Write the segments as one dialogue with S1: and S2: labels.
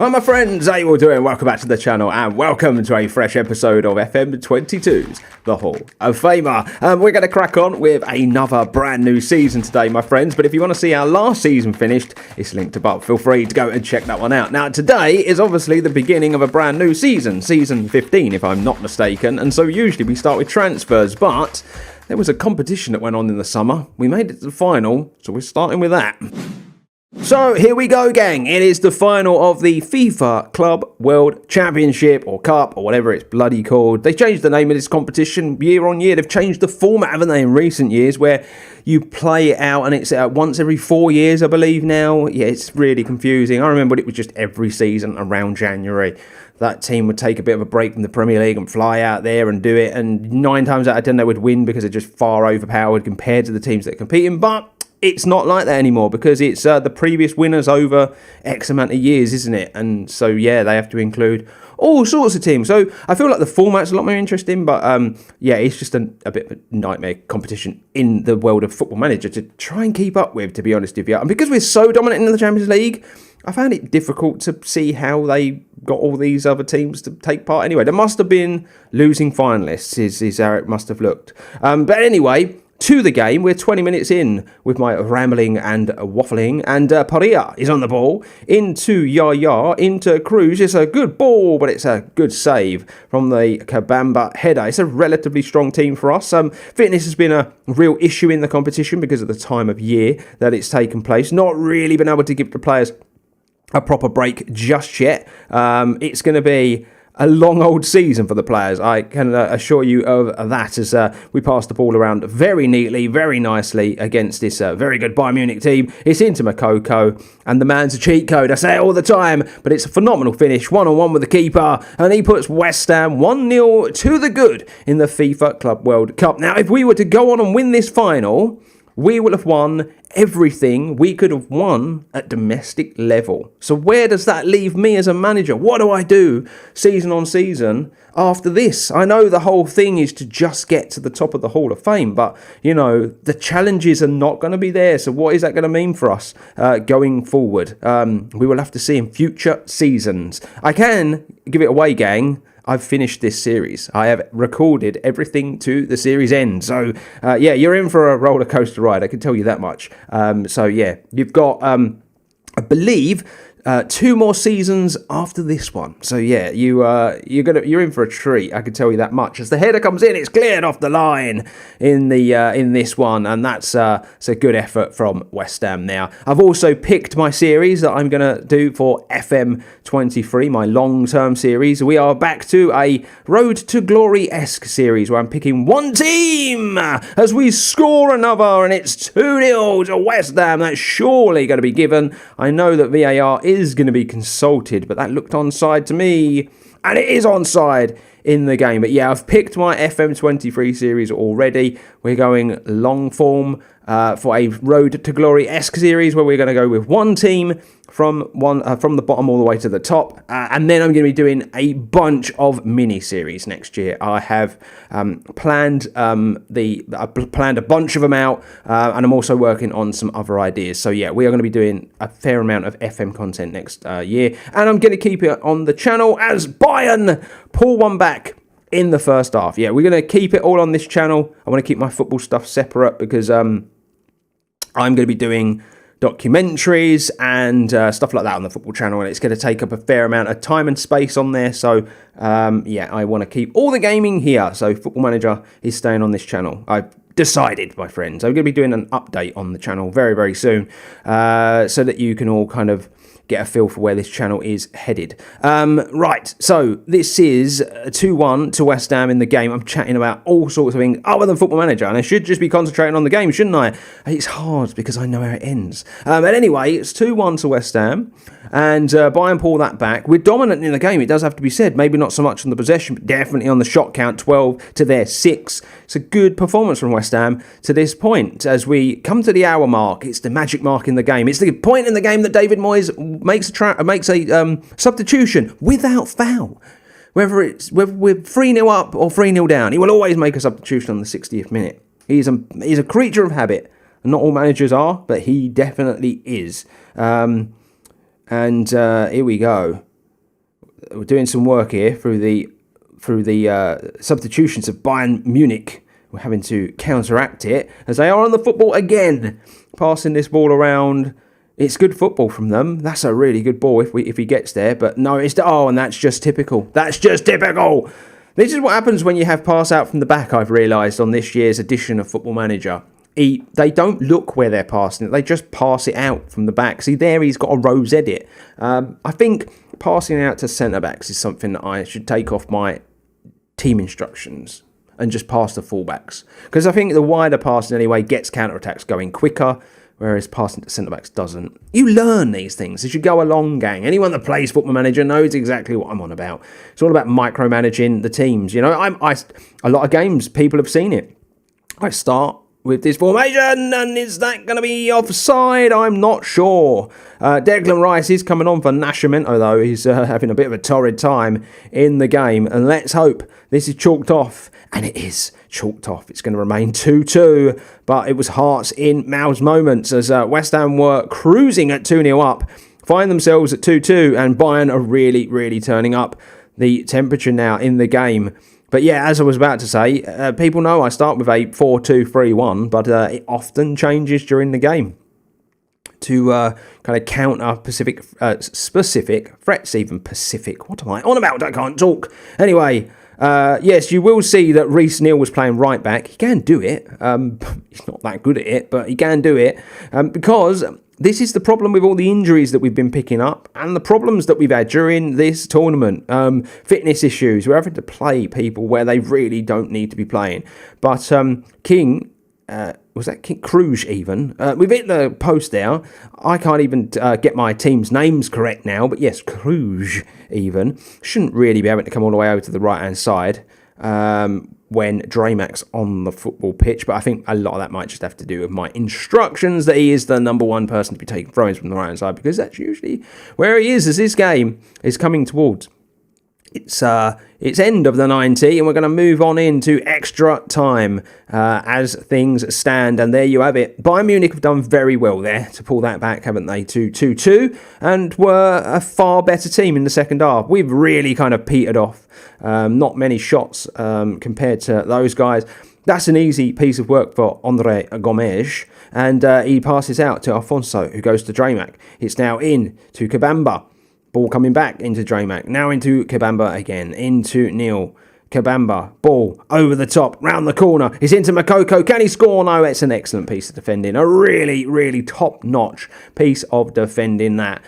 S1: Hi my friends, how you all doing? Welcome back to the channel and welcome to a fresh episode of FM22's The Hall of Famer. We're going to crack on with another brand new season today, my friends, but if you want to see how last season finished, it's linked above. Feel free to go and check that one out. Now today is obviously the beginning of a brand new season 15 if I'm not mistaken, and so usually we start with transfers, but there was a competition that went on in the summer. We made it to the final, so we're starting with that. So here we go, gang. It is the final of the FIFA Club World Championship or Cup or whatever it's bloody called. They changed the name of this competition year on year. They've changed the format, haven't they, in recent years, where you play it out and it's once every 4 years, I believe now. Yeah, it's really confusing. I remember it was just every season around January. That team would take a bit of a break from the Premier League and fly out there and do it. And 9 times out of 10 they would win because they're just far overpowered compared to the teams that are competing. But it's not like that anymore because it's the previous winners over X amount of years, isn't it? And so, yeah, they have to include all sorts of teams. So I feel like the format's a lot more interesting, but yeah, it's just a bit of a nightmare competition in the world of Football Manager to try and keep up with, to be honest with you. And because we're so dominant in the Champions League, I found it difficult to see how they got all these other teams to take part. Anyway, there must have been losing finalists, is how it must have looked. But anyway, to the game, we're 20 minutes in with my rambling and waffling, and Paria is on the ball, into Yaya, into Cruz. It's a good ball, but it's a good save from the Kabamba header. It's a relatively strong team for us. Fitness has been a real issue in the competition because of the time of year that it's taken place. Not really been able to give the players a proper break just yet. It's going to be a long old season for the players, I can assure you of that, as we pass the ball around very neatly, very nicely against this very good Bayern Munich team. It's into Makoko, and the man's a cheat code. I say it all the time, but it's a phenomenal finish, 1-on-1 with the keeper, and he puts West Ham 1-0 to the good in the FIFA Club World Cup. Now, if we were to go on and win this final, we will have won everything we could have won at domestic level. So where does that leave me as a manager? What do I do season on season after this? I know the whole thing is to just get to the top of the Hall of Fame, but, you know, the challenges are not going to be there. So what is that going to mean for us going forward? We will have to see in future seasons. I can give it away, gang. I've finished this series. I have recorded everything to the series end. So, yeah, you're in for a roller coaster ride. I can tell you that much. So, yeah, you've got, I believe, 2 more seasons after this one. So yeah, you're in for a treat. I can tell you that much. As the header comes in, it's cleared off the line in this one, and it's a good effort from West Ham. Now, I've also picked my series that I'm going to do for FM23, my long-term series. We are back to a Road to Glory-esque series where I'm picking one team as we score another, and it's 2-0 to West Ham. That's surely going to be given. I know that VAR is going to be consulted, but that looked onside to me, and it is onside in the game. But yeah, I've picked my FM23 series already. We're going long form for a Road to Glory-esque series where we're going to go with one team from the bottom all the way to the top, and then I'm going to be doing a bunch of mini series next year. I have planned a bunch of them out, and I'm also working on some other ideas. So yeah, we are going to be doing a fair amount of FM content next year, and I'm going to keep it on the channel as Bayern pull one back in the first half. Yeah, we're going to keep it all on this channel. I want to keep my football stuff separate because I'm going to be doing documentaries and stuff like that on the football channel, and it's going to take up a fair amount of time and space on there. So yeah, I want to keep all the gaming here. So Football Manager is staying on this channel. I've decided, my friends. I'm going to be doing an update on the channel very, very soon, so that you can all kind of get a feel for where this channel is headed. Right, so this is 2-1 to West Ham in the game. I'm chatting about all sorts of things other than Football Manager, and I should just be concentrating on the game, shouldn't I? It's hard because I know how it ends. But anyway, it's 2-1 to West Ham, and Bayern pull that back. We're dominant in the game, it does have to be said. Maybe not so much on the possession, but definitely on the shot count, 12 to their 6. It's a good performance from West Ham to this point. As we come to the hour mark, it's the magic mark in the game. It's the point in the game that David Moyes makes a substitution without foul. Whether we're 3-0 up or 3-0 down, he will always make a substitution on the 60th minute. He's a creature of habit. Not all managers are, but he definitely is. And here we go. doing some work here through the substitutions of Bayern Munich. We're having to counteract it as they are on the football again, passing this ball around. It's good football from them. That's a really good ball if he gets there. But no, and that's just typical. That's just typical. This is what happens when you have pass out from the back, I've realised, on this year's edition of Football Manager. They don't look where they're passing it. They just pass it out from the back. See, there he's got a rose edit. I think passing out to centre-backs is something that I should take off my team instructions and just pass the fullbacks, because I think the wider passing anyway gets counter-attacks going quicker, whereas passing to centre-backs doesn't. You learn these things as you go along, gang. Anyone that plays Football Manager knows exactly what I'm on about. It's all about micromanaging the teams. You know, a lot of games, people have seen it. I start with this formation, and is that going to be offside? I'm not sure. Declan Rice is coming on for Nascimento, though. He's having a bit of a torrid time in the game, and let's hope this is chalked off. And it is chalked off. It's going to remain 2-2, but it was hearts in mouths moments as West Ham were cruising at 2-0 up, find themselves at 2-2, and Bayern are really, really turning up the temperature now in the game. But yeah, as I was about to say, people know I start with a 4-2-3-1, but it often changes during the game to kind of counter specific threats, even Pacific. What am I on about? I can't talk. Anyway, yes, you will see that Reece Neal was playing right back. He can do it. He's not that good at it, but he can do it because this is the problem with all the injuries that we've been picking up and the problems that we've had during this tournament. Fitness issues. We're having to play people where they really don't need to be playing. But King... was that King Cruz even? We've hit the post there. I can't even get my team's names correct now, but yes, Cruz even. Shouldn't really be able to come all the way over to the right-hand side when Draymac's on the football pitch, but I think a lot of that might just have to do with my instructions that he is the number one person to be taking throw-ins from the right-hand side, because that's usually where he is as this game is coming towards it's end of the 90, and we're going to move on into extra time as things stand. And there you have it. Bayern Munich have done very well there to pull that back, haven't they, to 2-2, and were a far better team in the second half. We've really kind of petered off. Not many shots compared to those guys. That's an easy piece of work for Andre Gomes, and he passes out to Alfonso, who goes to Draymac. It's now in to Kabamba. Ball coming back into Draymac. Now into Kabamba again. Into Neil. Kabamba. Ball over the top. Round the corner. It's into Makoko. Can he score? No, it's an excellent piece of defending. A really, really top-notch piece of defending that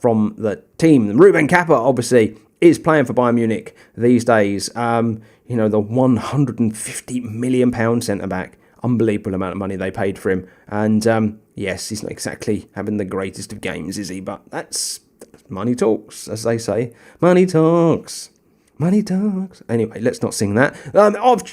S1: from the team. Ruben Kappa, obviously, is playing for Bayern Munich these days. You know, the £150 million centre-back. Unbelievable amount of money they paid for him. And, yes, he's not exactly having the greatest of games, is he? But that's money talks, as they say. Money talks. Money talks. Anyway, let's not sing that. Of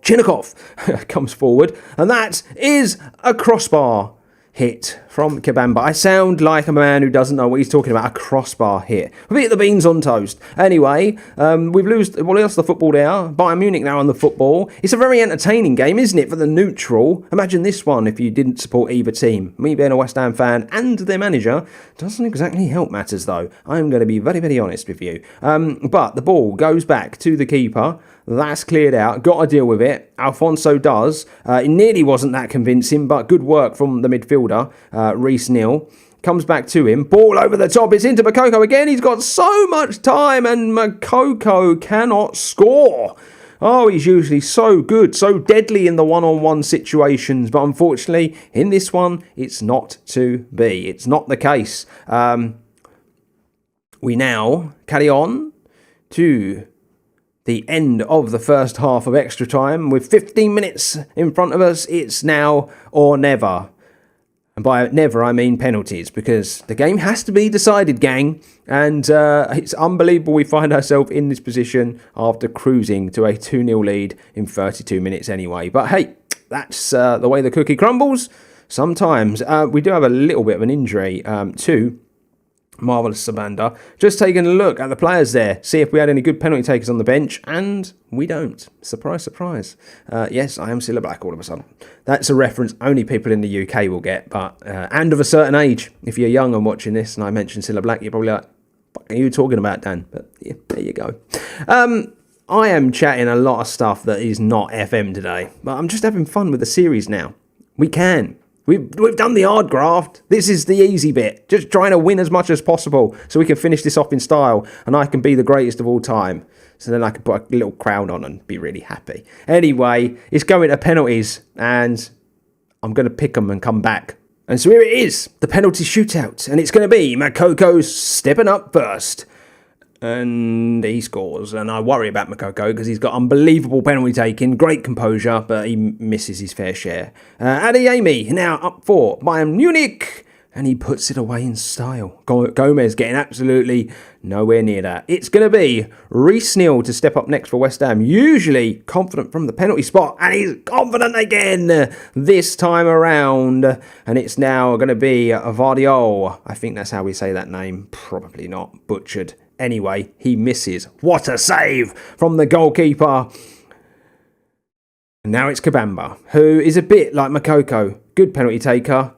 S1: Chinnikov comes forward, and that is a crossbar hit from Kabamba. I sound like a man who doesn't know what he's talking about. A crossbar hit. We've hit the beans on toast. Anyway, we've lost the football there. Bayern Munich now on the football. It's a very entertaining game, isn't it, for the neutral? Imagine this one if you didn't support either team. Me being a West Ham fan and their manager doesn't exactly help matters, though. I'm going to be very, very honest with you. But the ball goes back to the keeper. That's cleared out. Got to deal with it. Alfonso does. It nearly wasn't that convincing, but good work from the midfielder, Reece Neal. Comes back to him. Ball over the top. It's into Makoko again. He's got so much time, and Makoko cannot score. Oh, he's usually so good, so deadly in the one-on-one situations, but unfortunately, in this one, it's not to be. It's not the case. We now carry on to the end of the first half of extra time. With 15 minutes in front of us, it's now or never. And by never, I mean penalties, because the game has to be decided, gang. And it's unbelievable we find ourselves in this position after cruising to a 2-0 lead in 32 minutes anyway. But hey, that's the way the cookie crumbles. Sometimes we do have a little bit of an injury to Marvellous Sabanda. Just taking a look at the players there, see if we had any good penalty takers on the bench, and we don't. Surprise, surprise. Yes, I am still a black all of a sudden. That's a reference only people in the UK will get, but and of a certain age. If you're young and watching this and I mention Cilla Black, you're probably like, fuck are you talking about, Dan? But yeah, there you go. I am chatting a lot of stuff that is not FM today, but I'm just having fun with the series now. We can. We've done the hard graft. This is the easy bit. Just trying to win as much as possible so we can finish this off in style and I can be the greatest of all time. So then I can put a little crown on and be really happy. Anyway, it's going to penalties and I'm going to pick them and come back. And so here it is, the penalty shootout. And it's going to be Makoko stepping up first. And he scores. And I worry about Makoko because he's got unbelievable penalty taking, great composure, but he misses his fair share. Adeyemi now up for Bayern Munich. And he puts it away in style. Gomez getting absolutely nowhere near that. It's going to be Reece Neal to step up next for West Ham. Usually confident from the penalty spot. And he's confident again this time around. And it's now going to be Vardiol. I think that's how we say that name. Probably not. Butchered. Anyway, he misses. What a save from the goalkeeper. And now it's Kabamba, who is a bit like Makoko. Good penalty taker,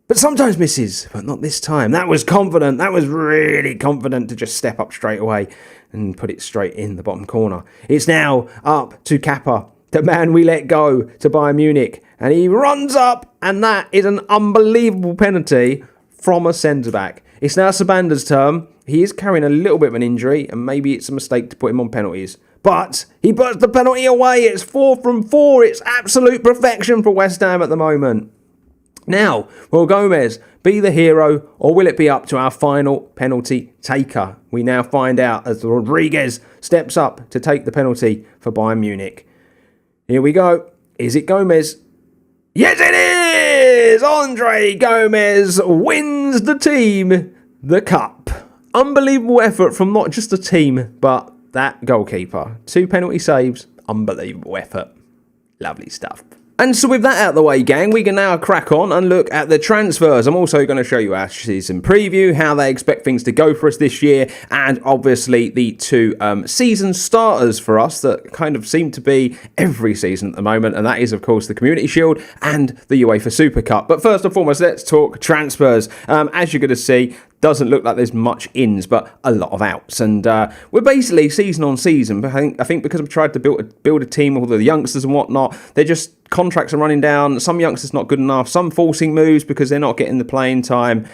S1: but sometimes misses, but not this time. That was confident. That was really confident to just step up straight away and put it straight in the bottom corner. It's now up to Kappa, the man we let go to Bayern Munich. And he runs up, and that is an unbelievable penalty from a centre-back. It's now Sabanda's turn. He is carrying a little bit of an injury, and maybe it's a mistake to put him on penalties. But he puts the penalty away. It's 4 from 4. It's absolute perfection for West Ham at the moment. Now, will Gomez be the hero, or will it be up to our final penalty taker? We now find out as Rodriguez steps up to take the penalty for Bayern Munich. Here we go. Is it Gomez? Yes, it is! Andre Gomez wins the team the cup. Unbelievable effort from not just the team, but that goalkeeper. 2 penalty saves. Unbelievable effort. Lovely stuff. And so with that out of the way, gang, we can now crack on and look at the transfers. I'm also going to show you our season preview, how they expect things to go for us this year, and obviously the 2 season starters for us that kind of seem to be every season at the moment, and that is, of course, the Community Shield and the UEFA Super Cup. But first and foremost, let's talk transfers. As you're going to see, doesn't look like there's much ins, but a lot of outs. And we're basically season on season. But I think because I've tried to build a team with all the youngsters and whatnot, they're just contracts are running down. Some youngsters not good enough. Some forcing moves because they're not getting the playing time.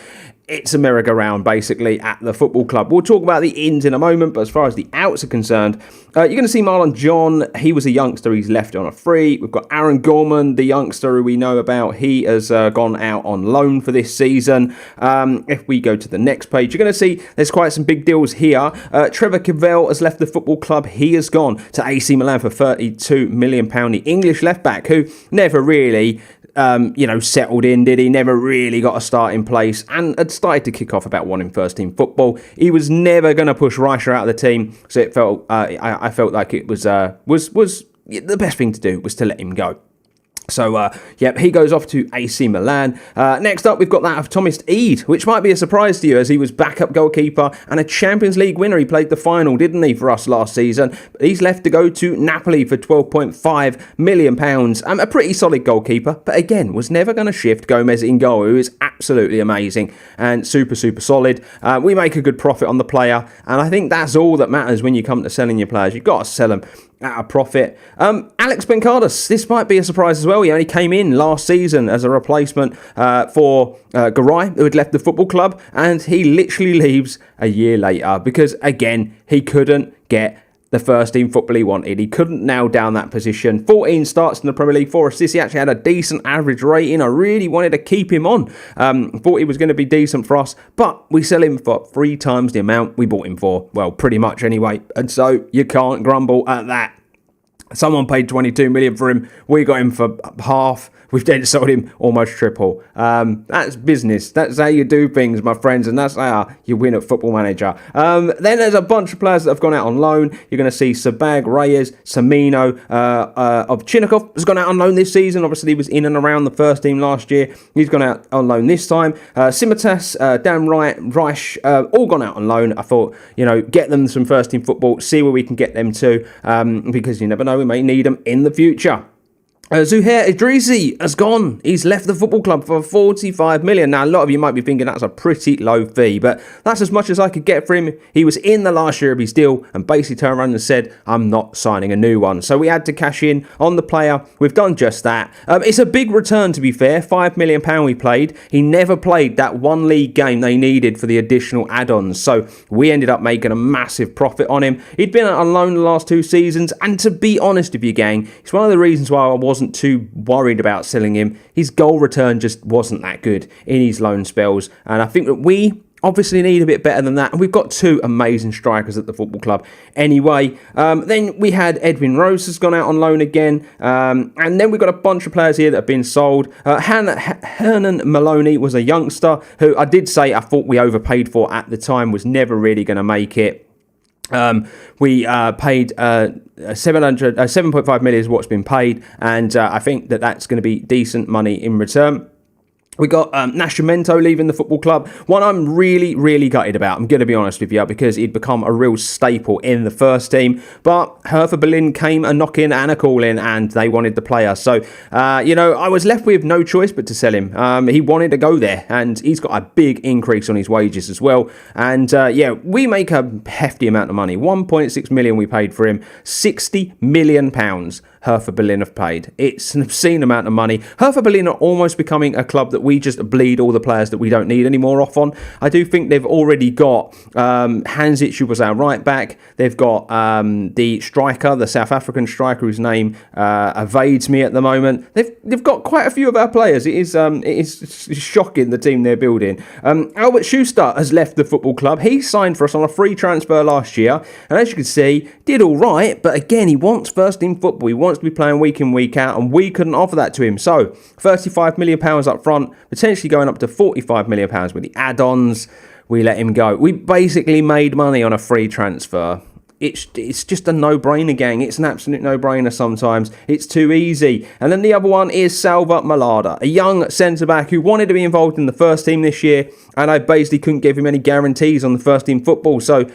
S1: It's a merry-go-round, basically, at the football club. We'll talk about the ins in a moment, but as far as the outs are concerned, you're going to see Marlon John. He was a youngster. He's left on a free. We've got Aaron Gorman, the youngster who we know about. He has gone out on loan for this season. If we go to the next page, you're going to see there's quite some big deals here. Trevor Cavell has left the football club. He has gone to AC Milan for £32 million. The English left-back, who never really settled in, did he? Never really got a start in place and had started to kick off about wanting first team football. He was never going to push Reicher out of the team, so it felt I felt like it was the best thing to do was to let him go. So, he goes off to AC Milan. Next up, we've got that of Thomas Eid, which might be a surprise to you as he was backup goalkeeper and a Champions League winner. He played the final, didn't he, for us last season? But he's left to go to Napoli for £12.5 million. A pretty solid goalkeeper, but again, was never going to shift Gomez in goal, who is absolutely amazing and super, super solid. We make a good profit on the player, and I think that's all that matters when you come to selling your players. You've got to sell them at a profit. Alex Bencardas, this might be a surprise as well. He only came in last season as a replacement for Garay, who had left the football club, and he literally leaves a year later because, again, he couldn't get the first team football he wanted. He couldn't nail down that position. 14 starts in the Premier League, 4 assists. He actually had a decent average rating. I really wanted to keep him on. Thought he was going to be decent for us, but we sell him for 3 times the amount we bought him for. Well, pretty much anyway. And so you can't grumble at that. Someone paid 22 million for him. We got him for half. We've then sold him almost triple. That's business. That's how you do things, my friends, and that's how you win at Football Manager. Then there's a bunch of players that have gone out on loan. You're going to see Sabag, Reyes, Samino, Ovchinnikov has gone out on loan this season. Obviously, he was in and around the first team last year. He's gone out on loan this time. Simitas, Dan Reich, all gone out on loan. I thought, get them some first team football, see where we can get them to, because you never know, we may need them in the future. Zuhair Idrisi has gone. He's left the football club for 45 million. Now, a lot of you might be thinking that's a pretty low fee, but that's as much as I could get for him. He was in the last year of his deal and basically turned around and said, I'm not signing a new one. So we had to cash in on the player. We've done just that. It's a big return, to be fair. £5 million we played. He never played that one league game they needed for the additional add-ons. So we ended up making a massive profit on him. He'd been on loan the last 2 seasons. And to be honest with you, gang, it's one of the reasons why I wasn't too worried about selling him. His goal return just wasn't that good in his loan spells, and I think that we obviously need a bit better than that, and we've got 2 amazing strikers at the football club anyway. Then we had Edwin Rose has gone out on loan again, and then we've got a bunch of players here that have been sold. Hernan Maloney was a youngster who I did say I thought we overpaid for at the time, was never really going to make it. We paid 7.5 million is what's been paid, and I think that that's going to be decent money in return. We got Nascimento leaving the football club. One I'm really, really gutted about, I'm going to be honest with you, because he'd become a real staple in the first team. But Hertha Berlin came a knock-in and a call-in, and they wanted the player. So, I was left with no choice but to sell him. He wanted to go there, and he's got a big increase on his wages as well. And, we make a hefty amount of money. 1.6 million we paid for him. £60 million Hertha Berlin have paid. It's an obscene amount of money. Hertha Berlin are almost becoming a club that we just bleed all the players that we don't need anymore off on. I do think they've already got Hansic, who was our right back. They've got the striker, the South African striker, whose name evades me at the moment. They've got quite a few of our players. It is shocking, the team they're building. Albert Schuster has left the football club. He signed for us on a free transfer last year, and as you can see, did all right. But again, he wants first team football. He wants to be playing week in, week out, and we couldn't offer that to him. So £35 million up front, potentially going up to £45 million with the add-ons. We let him go. We basically made money on a free transfer. It's just a no-brainer, gang. It's an absolute no-brainer sometimes. It's too easy. And then the other one is Salva Malada, a young centre-back who wanted to be involved in the first team this year, and I basically couldn't give him any guarantees on the first team football. So,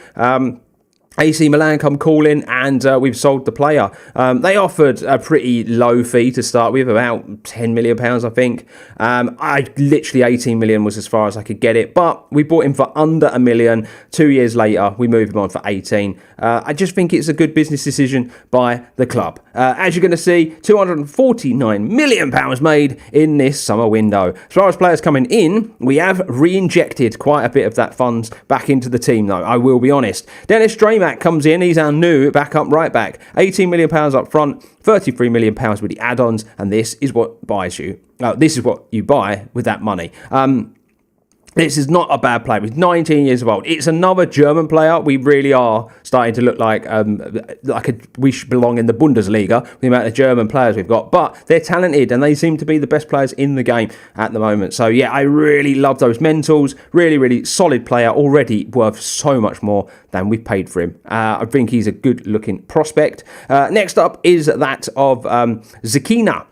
S1: AC Milan come calling, and we've sold the player. They offered a pretty low fee to start with, about £10 million, I think. I literally 18 million was as far as I could get it, but we bought him for under £1 million. 2 years later, we moved him on for 18. I just think it's a good business decision by the club. As you're going to see, £249 million made in this summer window. As far as players coming in, we have re-injected quite a bit of that funds back into the team, though, I will be honest. Dennis Draymond comes in. He's our new backup right back. £18 million up front, £33 million with the add-ons, and this is what buys you. This is what you buy with that money. This is not a bad player. He's 19 years old. It's another German player. We really are starting to look like we should belong in the Bundesliga with the amount of German players we've got. But they're talented, and they seem to be the best players in the game at the moment. So, yeah, I really love those mentals. Really, really solid player. Already worth so much more than we paid for him. I think he's a good-looking prospect. Next up is that of Zakina.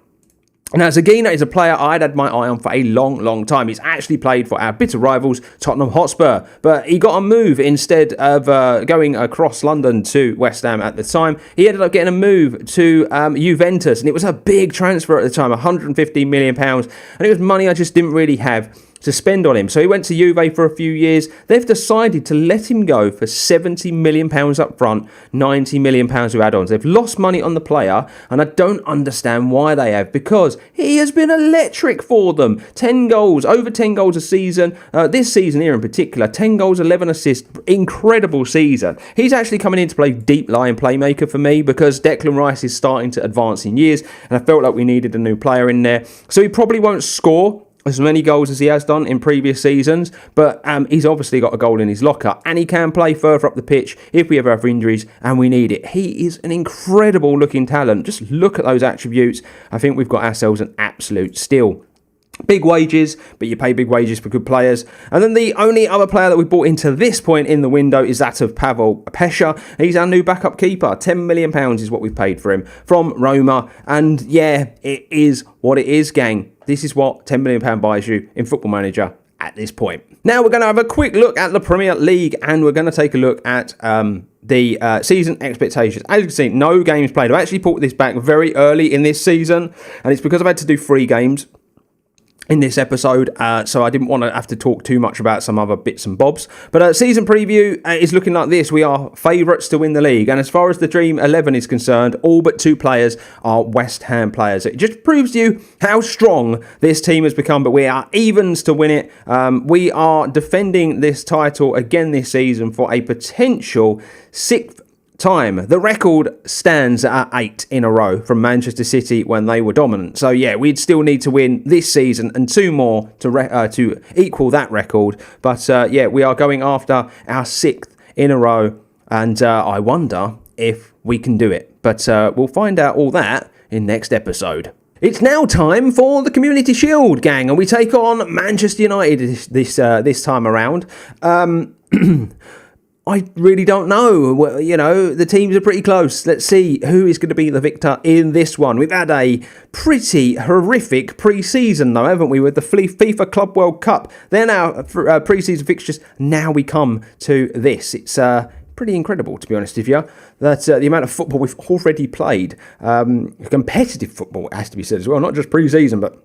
S1: Now, Zagina is a player I'd had my eye on for a long, long time. He's actually played for our bitter rivals, Tottenham Hotspur, but he got a move instead of going across London to West Ham at the time. He ended up getting a move to Juventus, and it was a big transfer at the time, £115 million, and it was money I just didn't really have to spend on him. So he went to Juve for a few years. They've decided to let him go for £70 million up front, £90 million with add-ons. They've lost money on the player, and I don't understand why they have, because he has been electric for them. 10 goals, over 10 goals a season. This season here in particular, 10 goals, 11 assists. Incredible season. He's actually coming in to play deep line playmaker for me, because Declan Rice is starting to advance in years, and I felt like we needed a new player in there. So he probably won't score as many goals as he has done in previous seasons, but he's obviously got a goal in his locker, and he can play further up the pitch if we ever have injuries and we need it. He is an incredible looking talent. Just look at those attributes. I think we've got ourselves an absolute steal. Big wages, but you pay big wages for good players. And then the only other player that we bought into this point in the window is that of Pavel Pesha. He's our new backup keeper. £10 million is what we've paid for him from Roma. And yeah, it is what it is, gang. This is what £10 million buys you in Football Manager at this point. Now we're going to have a quick look at the Premier League, and we're going to take a look at the season expectations. As you can see, no games played. I've actually put this back very early in this season, and it's because I've had to do 3 games in this episode, so I didn't want to have to talk too much about some other bits and bobs. But season preview is looking like this. We are favourites to win the league, and as far as the Dream 11 is concerned, all but 2 players are West Ham players. It just proves to you how strong this team has become, but we are evens to win it. We are defending this title again this season for a potential 6th time. The record stands at 8 in a row from Manchester City when they were dominant. So yeah, we'd still need to win this season and 2 more to equal that record. But yeah, we are going after our 6th in a row, and I wonder if we can do it. But we'll find out all that in next episode. It's now time for the Community Shield, gang, and we take on Manchester United this time around. I really don't know. You know, the teams are pretty close. Let's see who is going to be the victor in this one. We've had a pretty horrific pre-season, though, haven't we, with the FIFA Club World Cup. They're now pre-season fixtures. Now we come to this. It's pretty incredible, to be honest with you, that the amount of football we've already played. Competitive football, it has to be said as well, not just pre-season, but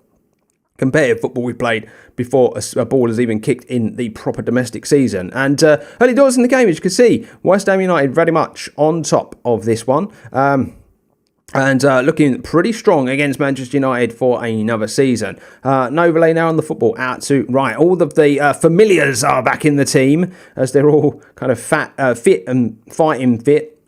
S1: competitive football we played before a ball has even kicked in the proper domestic season. And early doors in the game, as you can see, West Ham United very much on top of this one. And looking pretty strong against Manchester United for another season. Novelay now on the football, out to right. All of the familiars are back in the team, as they're all kind of fit and fighting fit.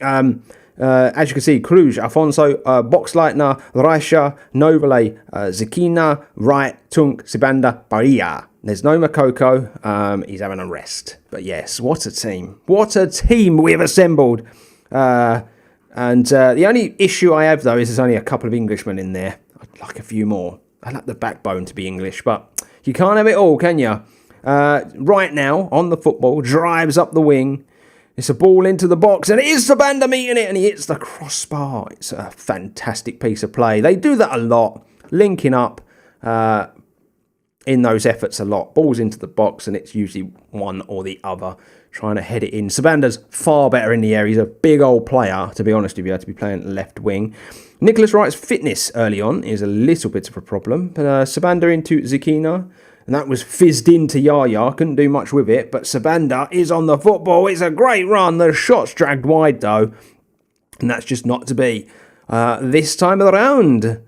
S1: As you can see, Cruz, Afonso, Boxleitner, Raisha, Novelay, Zikina, Wright, Tunk, Sibanda, Bahia. There's no Makoko. He's having a rest. But yes, what a team. What a team we have assembled. And the only issue I have, though, is there's only a couple of Englishmen in there. I'd like a few more. I'd like the backbone to be English, but you can't have it all, can you? Right now, on the football, drives up the wing. It's a ball into the box, and it is Sabanda meeting it, and he hits the crossbar. It's a fantastic piece of play. They do that a lot, linking up in those efforts a lot. Balls into the box, and it's usually one or the other trying to head it in. Sabanda's far better in the air. He's a big old player, to be honest with you, to be playing left wing. Nicholas Wright's fitness early on is a little bit of a problem, but Sabanda into Zikina. And that was fizzed into Yaya. Couldn't do much with it. But Sabanda is on the football. It's a great run. The shot's dragged wide, though. And that's just not to be. This time of the round.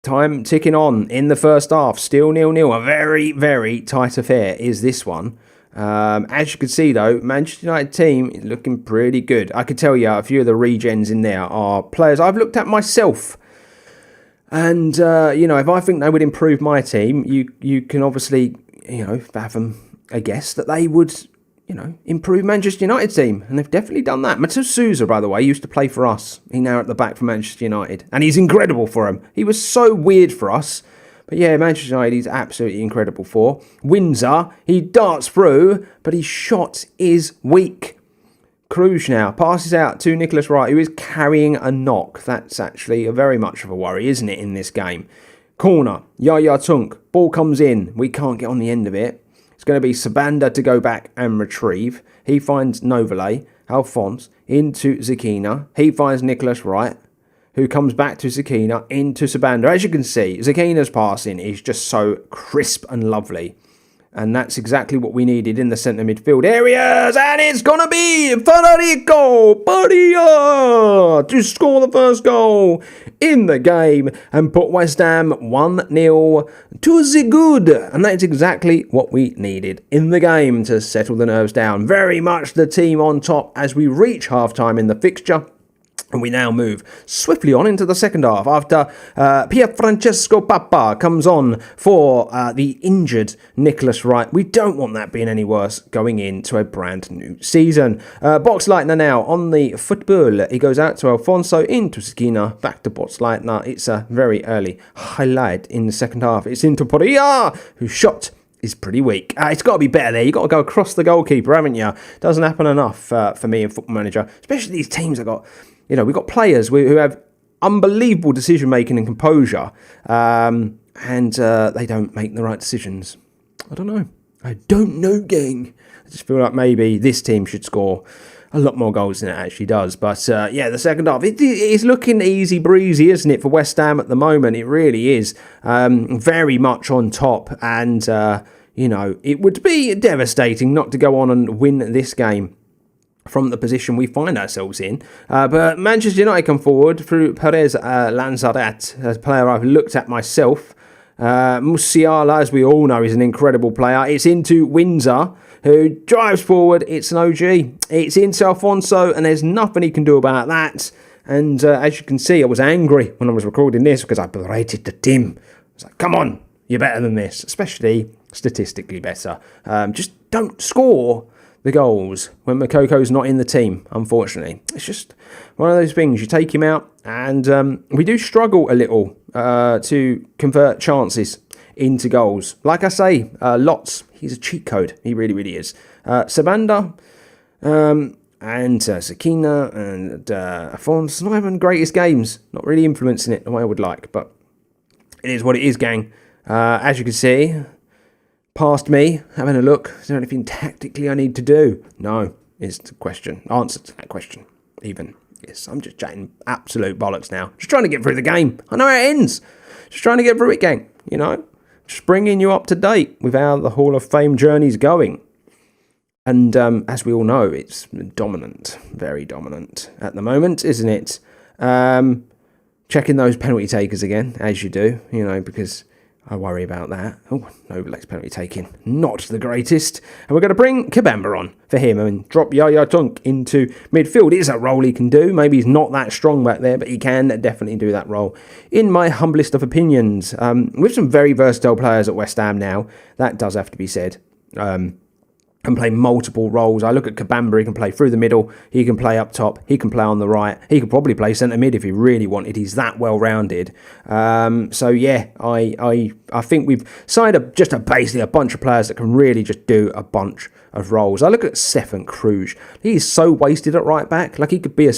S1: Time ticking on in the first half. Still 0-0. A very, very tight affair is this one. As you can see, though, Manchester United team is looking pretty good. I can tell you a few of the regens in there are players I've looked at myself. And, you know, if I think they would improve my team, you can obviously, you know, fathom a guess that they would, you know, improve Manchester United team. And they've definitely done that. Matheus Souza, by the way, used to play for us. He's now at the back for Manchester United. And he's incredible for him. He was so weird for us. But yeah, Manchester United he's absolutely incredible for. Windsor, he darts through, but his shot is weak. Cruz now passes out to Nicholas Wright, who is carrying a knock. That's actually very much of a worry, isn't it, in this game? Corner, Yaya Tunk. Ball comes in. We can't get on the end of it. It's going to be Sabanda to go back and retrieve. He finds Novelay. Alphonse into Zikina. He finds Nicholas Wright, who comes back to Zikina into Sabanda. As you can see, Zikina's passing is just so crisp and lovely. And that's exactly what we needed in the centre midfield areas. And it's going to be Federico Bahia to score the first goal in the game and put West Ham 1-0 to the good. And that's exactly what we needed in the game to settle the nerves down. Very much the team on top as we reach half-time in the fixture. And we now move swiftly on into the second half after Pierfrancesco Papa comes on for the injured Nicholas Wright. We don't want that being any worse going into a brand new season. Boxleitner now on the football. He goes out to Alfonso into Skina, back to Boxleitner. It's a very early highlight in the second half. It's into Porilla, whose shot is pretty weak. It's got to be better there. You've got to go across the goalkeeper, haven't you? Doesn't happen enough for me in Football Manager, especially these teams that got... You know, we've got players who have unbelievable decision-making and composure. and they don't make the right decisions. I don't know, gang. I just feel like maybe this team should score a lot more goals than it actually does. But the second half, it is looking easy breezy, isn't it, for West Ham at the moment? It really is. Very much on top. And, it would be devastating not to go on and win this game from the position we find ourselves in. But Manchester United come forward through Perez Lanzaret, a player I've looked at myself. Musiala, as we all know, is an incredible player. It's into Windsor, who drives forward. It's an OG. It's into Alfonso, and there's nothing he can do about that. And as you can see, I was angry when I was recording this because I berated the team. I was like, come on, you're better than this, especially statistically better. Just don't score the goals when Mokoko's not in the team, unfortunately. It's just one of those things. You take him out, and we do struggle a little to convert chances into goals. Like I say, lots. He's a cheat code. He really, really is. Sabanda and Sakina and Afonso, not having the greatest games. Not really influencing it the way I would like, but it is what it is, gang. As you can see, past me, having a look. Is there anything tactically I need to do? No, is the question. Answer to that question, even. Yes, I'm just chatting absolute bollocks now. Just trying to get through the game. I know how it ends. Just trying to get through it, gang. Just bringing you up to date with how the Hall of Fame journey's going. And as we all know, it's dominant. Very dominant at the moment, isn't it? Checking those penalty takers again, as you do, because I worry about that. Oh, Noble's penalty taking. Not the greatest. And we're going to bring Kabamba on for him and drop Yaya Tunk into midfield. It is a role he can do. Maybe he's not that strong back there, but he can definitely do that role, in my humblest of opinions. With some very versatile players at West Ham now, that does have to be said. Can play multiple roles. I look at Kabamba, he can play through the middle, he can play up top, he can play on the right, he could probably play centre mid if he really wanted. He's that well rounded. I think we've signed basically a bunch of players that can really just do a bunch of roles. I look at Stefan Cruz. He's so wasted at right back. Like, he could be a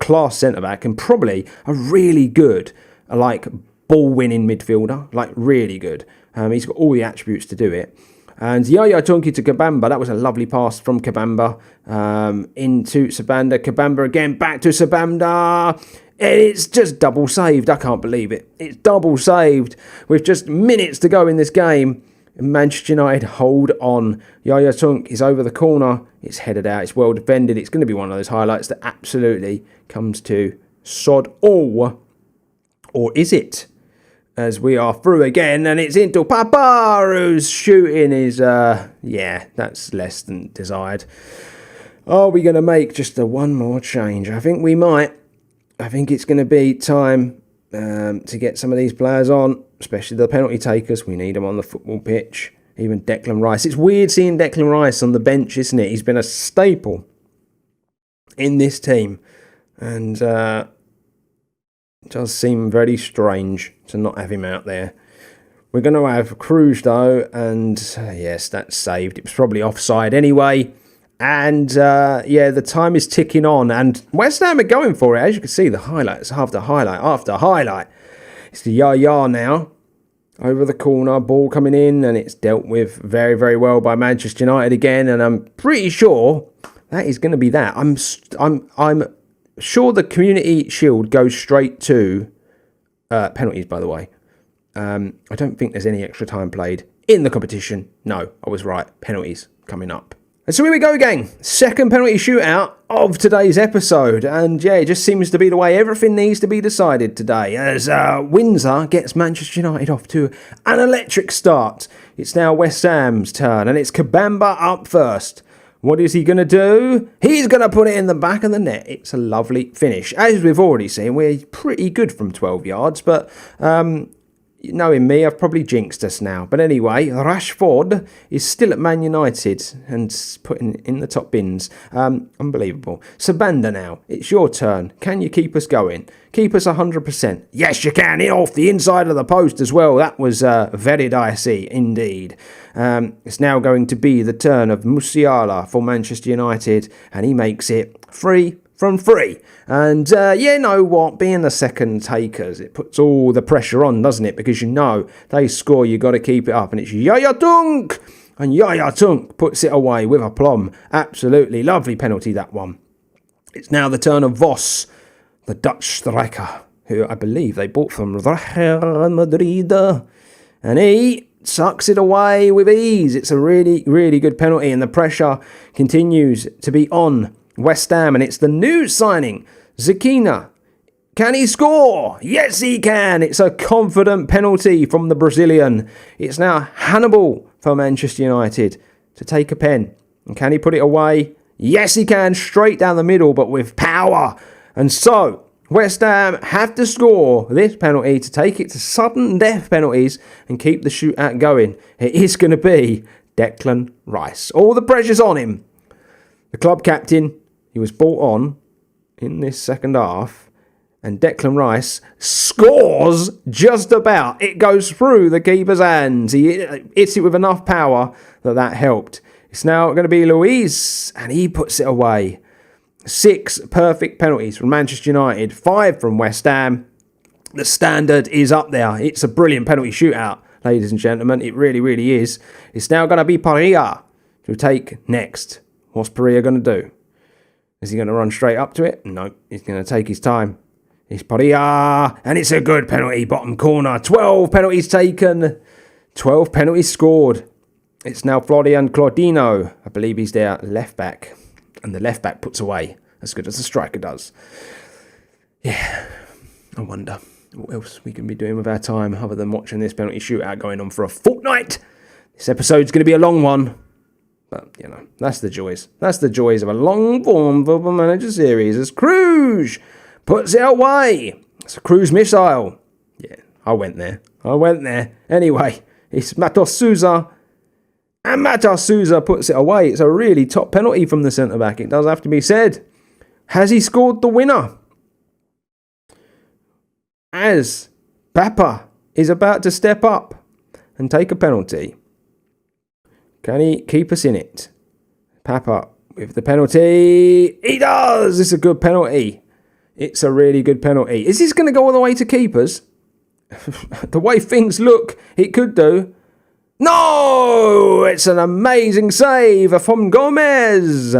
S1: class centre back and probably a really good ball winning midfielder. Like, really good. He's got all the attributes to do it. And Yaya Tonki to Kabamba. That was a lovely pass from Kabamba into Sabanda. Kabamba again, back to Sabanda. It's just double saved. I can't believe it. It's double saved with just minutes to go in this game. Manchester United hold on. Yaya Tunk is over the corner. It's headed out. It's well defended. It's going to be one of those highlights that absolutely comes to sod all. Or is it? As we are through again, and it's into Papa, who's shooting is, that's less than desired. Are we going to make just one more change? I think we might. I think it's going to be time to get some of these players on, especially the penalty takers. We need them on the football pitch. Even Declan Rice. It's weird seeing Declan Rice on the bench, isn't it? He's been a staple in this team, and it does seem very strange to not have him out there. We're going to have Cruz, though, and yes, that's saved. It was probably offside anyway. And the time is ticking on, and West Ham are going for it. As you can see, the highlights after highlight after highlight. It's the Yaya now. Over the corner, ball coming in, and it's dealt with very, very well by Manchester United again. And I'm pretty sure that is going to be that. I'm sure the Community Shield goes straight to penalties, by the way. I don't think there's any extra time played in the competition. No, I was right. Penalties coming up. And so here we go, gang. Second penalty shootout of today's episode. And it just seems to be the way everything needs to be decided today. As Windsor gets Manchester United off to an electric start. It's now West Ham's turn, and it's Kabamba up first. What is he going to do? He's going to put it in the back of the net. It's a lovely finish. As we've already seen, we're pretty good from 12 yards, but knowing me, I've probably jinxed us now. But anyway, Rashford is still at Man United and putting in the top bins. Unbelievable. Sabanda now, it's your turn. Can you keep us going? Keep us 100%. Yes, you can. Off the inside of the post as well. That was very dicey indeed. It's now going to be the turn of Musiala for Manchester United, and he makes it 3 from 3. And you know what? Being the second takers, it puts all the pressure on, doesn't it? Because you know they score, you got to keep it up. And it's Yaya Tunk! And Yaya Tunk puts it away with aplomb. Absolutely lovely penalty, that one. It's now the turn of Vos, the Dutch striker, who I believe they bought from Real Madrid. And he sucks it away with ease. It's a really, really good penalty, and the pressure continues to be on West Ham, and it's the new signing, Zakina. Can he score? Yes, he can. It's a confident penalty from the Brazilian. It's now Hannibal for Manchester United to take a pen. And can he put it away? Yes, he can. Straight down the middle, but with power. And so West Ham have to score this penalty to take it to sudden death penalties and keep the shootout going. It is going to be Declan Rice. All the pressure's on him. The club captain, he was brought on in this second half, and Declan Rice scores just about. It goes through the keeper's hands. He hits it with enough power that helped. It's now going to be Luiz, and he puts it away. 6 perfect penalties from Manchester United, 5 from West Ham. The standard is up there. It's a brilliant penalty shootout, ladies and gentlemen. It really, really is. It's now going to be Paria to take next. What's Paria going to do? Is he going to run straight up to it? No, he's going to take his time. It's Paria, and it's a good penalty, bottom corner. 12 penalties taken, 12 penalties scored. It's now Florian Claudino. I believe he's their left back. And the left back puts away as good as the striker does. Yeah, I wonder what else we can be doing with our time other than watching this penalty shootout going on for a fortnight. This episode's going to be a long one. But, you know, that's the joys. That's the joys of a long-form Football Manager series as Cruz puts it away. It's a cruise missile. Yeah, I went there. Anyway, it's Matos Souza. And Matos Souza puts it away. It's a really top penalty from the centre-back. It does have to be said. Has he scored the winner? As Papa is about to step up and take a penalty. Can he keep us in it? Papa with the penalty. He does! It's a good penalty. It's a really good penalty. Is this going to go all the way to keepers? The way things look, it could do. No! It's an amazing save from Gomez.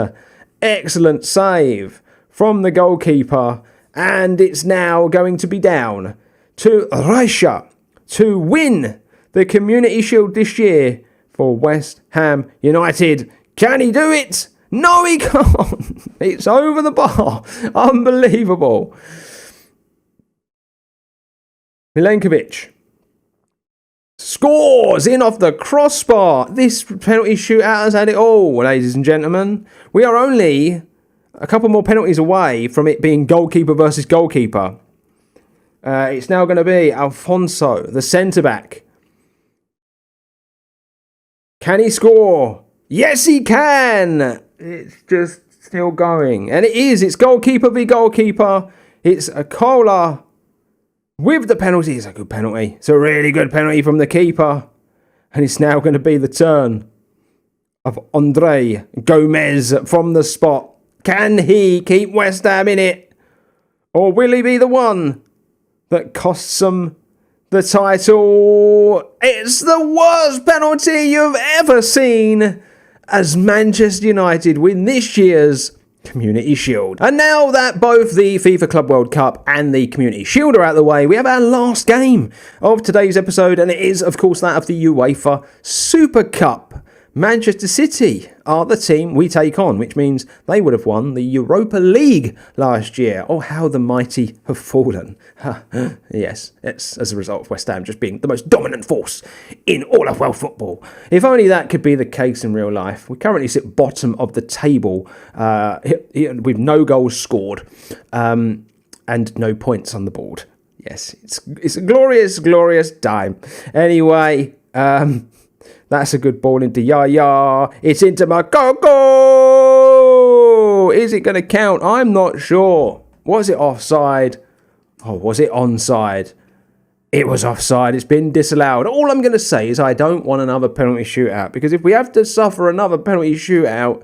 S1: Excellent save from the goalkeeper. And it's now going to be down to Raisha to win the Community Shield this year for West Ham United. Can he do it? No, he can't. It's over the bar. Unbelievable. Milenkovic scores in off the crossbar. This penalty shootout has had it all, ladies and gentlemen. We are only a couple more penalties away from it being goalkeeper versus goalkeeper. It's now going to be Alfonso, the centre-back. Can he score? Yes, he can. It's just still going. And it is. It's goalkeeper v goalkeeper. It's a Kola with the penalty. It's a good penalty. It's a really good penalty from the keeper. And it's now going to be the turn of Andre Gomez from the spot. Can he keep West Ham in it? Or will he be the one that costs them the title? It's the worst penalty you've ever seen as Manchester United win this year's Community Shield. And now that both the FIFA Club World Cup and the Community Shield are out of the way, we have our last game of today's episode, and it is, of course, that of the UEFA Super Cup. Manchester City are the team we take on, which means they would have won the Europa League last year. Oh, how the mighty have fallen. Yes, it's as a result of West Ham just being the most dominant force in all of world football. If only that could be the case in real life. We currently sit bottom of the table with no goals scored and no points on the board. Yes, it's a glorious, glorious time. Anyway, that's a good ball into Yaya. It's into Makoko. Is it going to count? I'm not sure. Was it offside? Or was it onside? It was offside. It's been disallowed. All I'm going to say is I don't want another penalty shootout, because if we have to suffer another penalty shootout,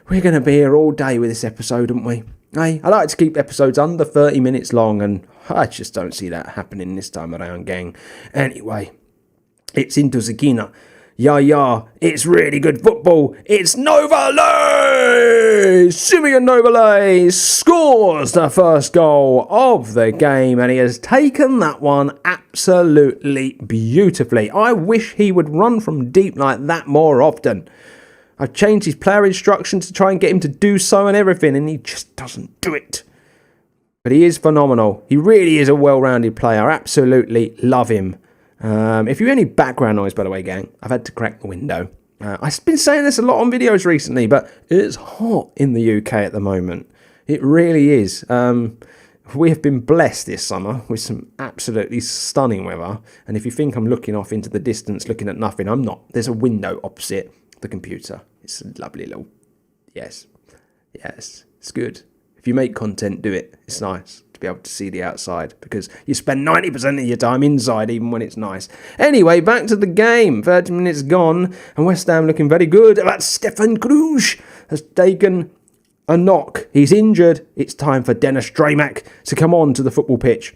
S1: we're going to be here all day with this episode, aren't we? Hey, I like to keep episodes under 30 minutes long, and I just don't see that happening this time around, gang. Anyway, it's into Zakina. Yeah, it's really good football. It's Novale! Simeon Novale scores the first goal of the game, and he has taken that one absolutely beautifully. I wish he would run from deep like that more often. I've changed his player instructions to try and get him to do so and everything, and he just doesn't do it. But he is phenomenal. He really is a well-rounded player. I absolutely love him. If you hear any background noise, by the way, gang, I've had to crack the window. I've been saying this a lot on videos recently, but it's hot in the UK at the moment. It really is. We have been blessed this summer with some absolutely stunning weather. And if you think I'm looking off into the distance, looking at nothing, I'm not. There's a window opposite the computer. It's a lovely little... Yes, it's good. If you make content, do it. It's nice to be able to see the outside, because you spend 90% of your time inside, even when it's nice. Anyway, back to the game. 30 minutes gone, and West Ham looking very good. But Stefan Kruj has taken a knock. He's injured. It's time for Dennis Dramak to come on to the football pitch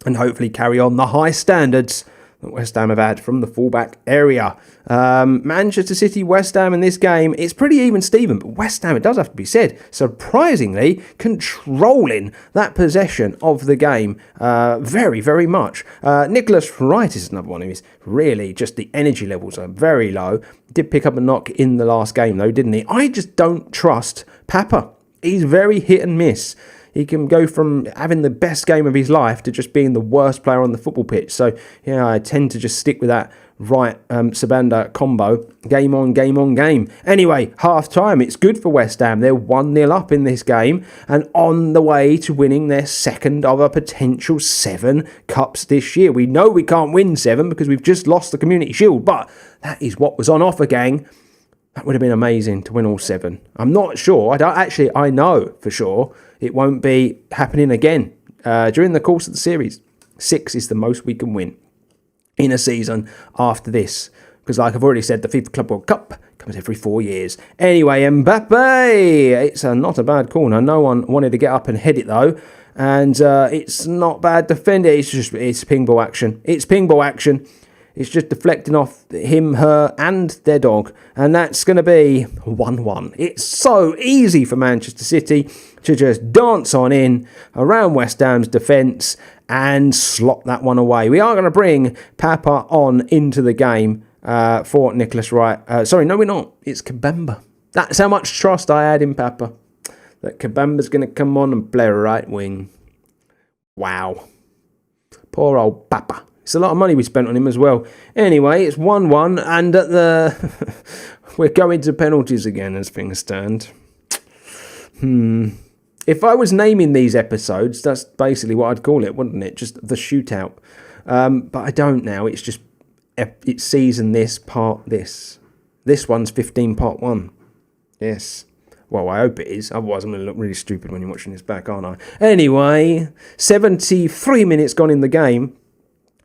S1: and hopefully carry on the high standards that West Ham have had from the fullback area. Manchester City, West Ham in this game, it's pretty even Steven, but West Ham, it does have to be said, surprisingly controlling that possession of the game very, very much. Nicholas Wright is another one who is really just, the energy levels are very low. Did pick up a knock in the last game though, didn't he? I just don't trust Papa. He's very hit and miss. He can go from having the best game of his life to just being the worst player on the football pitch. So, yeah, I tend to just stick with that Sabanda combo. Game on, game. Anyway, half-time. It's good for West Ham. They're 1-0 up in this game and on the way to winning their second of a potential 7 cups this year. We know we can't win 7 because we've just lost the Community Shield, but that is what was on offer, gang. That would have been amazing to win all 7. I'm not sure. I know for sure it won't be happening again during the course of the series. 6 is the most we can win in a season after this. Because like I've already said, the FIFA Club World Cup comes every 4 years. Anyway, Mbappe! It's not a bad corner. No one wanted to get up and head it though. And it's not bad defending. It's ping ball action. It's ping ball action. It's just deflecting off him, her, and their dog. And that's going to be 1-1. It's so easy for Manchester City to just dance on in around West Ham's defence and slot that one away. We are going to bring Papa on into the game for Nicholas Wright. Sorry, no, we're not. It's Kabamba. That's how much trust I had in Papa. That Kabamba's going to come on and play right wing. Wow. Poor old Papa. It's a lot of money we spent on him as well. Anyway, it's 1-1, and at the we're going to penalties again as things stand. If I was naming these episodes, that's basically what I'd call it, wouldn't it? Just the shootout. But I don't now. It's just it's season this, part this. This one's 15 part 1. Yes. Well, I hope it is. Otherwise, I'm going to look really stupid when you're watching this back, aren't I? Anyway, 73 minutes gone in the game.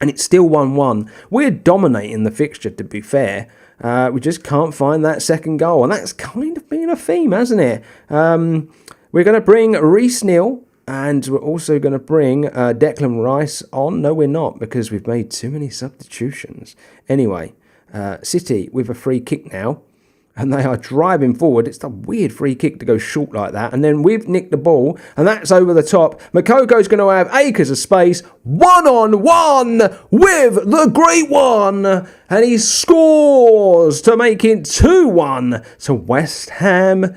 S1: And it's still 1-1. We're dominating the fixture, to be fair. We just can't find that second goal. And that's kind of been a theme, hasn't it? We're going to bring Reece Neal. And we're also going to bring Declan Rice on. No, we're not, because we've made too many substitutions. Anyway, City with a free kick now. And they are driving forward. It's a weird free kick to go short like that. And then we've nicked the ball. And that's over the top. Mokoko's going to have acres of space. 1-on-1 with the Great One. And he scores to make it 2-1 to West Ham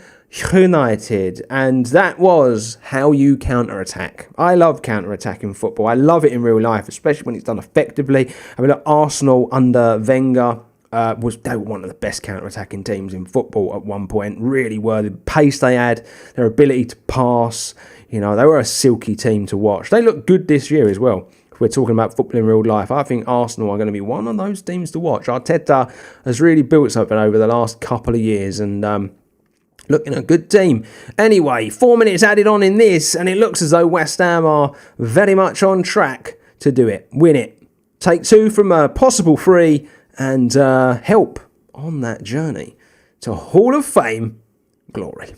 S1: United. And that was how you counter-attack. I love counter-attack in football. I love it in real life, especially when it's done effectively. I mean, Arsenal under Wenger... they were one of the best counter-attacking teams in football at one point. Really were. The pace they had, their ability to pass, they were a silky team to watch. They look good this year as well. If we're talking about football in real life, I think Arsenal are going to be one of those teams to watch. Arteta has really built something over the last couple of years and looking a good team. Anyway, 4 minutes added on in this, and it looks as though West Ham are very much on track to do it. Win it. Take 2 from a possible 3. And help on that journey to Hall of Fame glory.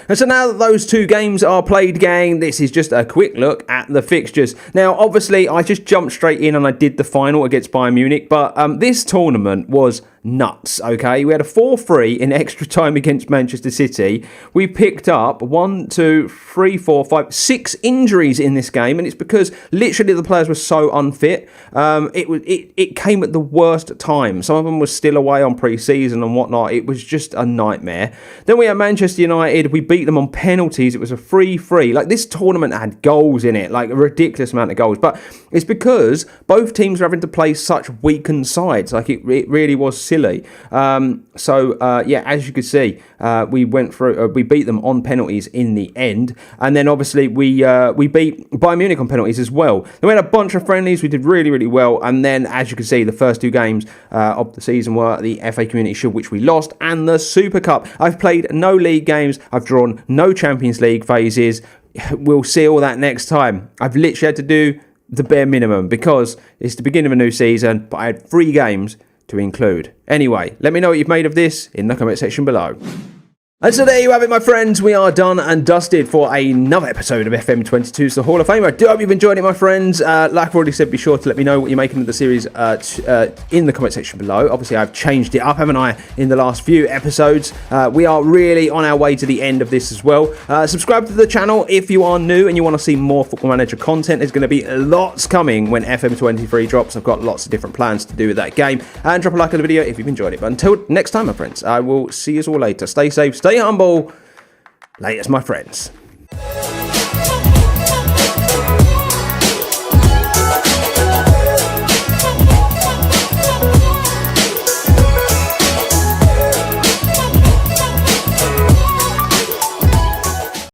S1: And so now that those two games are played, gang, this is just a quick look at the fixtures. Now, obviously, I just jumped straight in and I did the final against Bayern Munich, but this tournament was nuts, okay? We had a 4-3 in extra time against Manchester City. We picked up 6 injuries in this game, and it's because literally the players were so unfit. It came at the worst time. Some of them were still away on pre-season and whatnot. It was just a nightmare. Then we had Manchester United. We beat them on penalties. It was a 3-3. Like, this tournament had goals in it, like a ridiculous amount of goals. But it's because both teams were having to play such weakened sides. Like, it really was silly. Yeah, as you can see, we went through. We beat them on penalties in the end, and then obviously we beat Bayern Munich on penalties as well. Then we had a bunch of friendlies. We did really, really well, and then as you can see, the first two games of the season were the FA Community Shield, which we lost, and the Super Cup. I've played no league games. I've drawn no Champions League phases. We'll see all that next time. I've literally had to do the bare minimum because it's the beginning of a new season, but I had 3 games to include. Anyway, let me know what you've made of this in the comment section below. And so there you have it, my friends. We are done and dusted for another episode of FM22's The Hall of Fame. I do hope you've enjoyed it, my friends. Like I've already said, be sure to let me know what you're making of the series in the comment section below. Obviously, I've changed it up, haven't I, in the last few episodes. We are really on our way to the end of this as well. Subscribe to the channel if you are new and you want to see more Football Manager content. There's going to be lots coming when FM23 drops. I've got lots of different plans to do with that game. And drop a like on the video if you've enjoyed it. But until next time, my friends, I will see you all later. Stay safe, stay humble. Latest, my friends.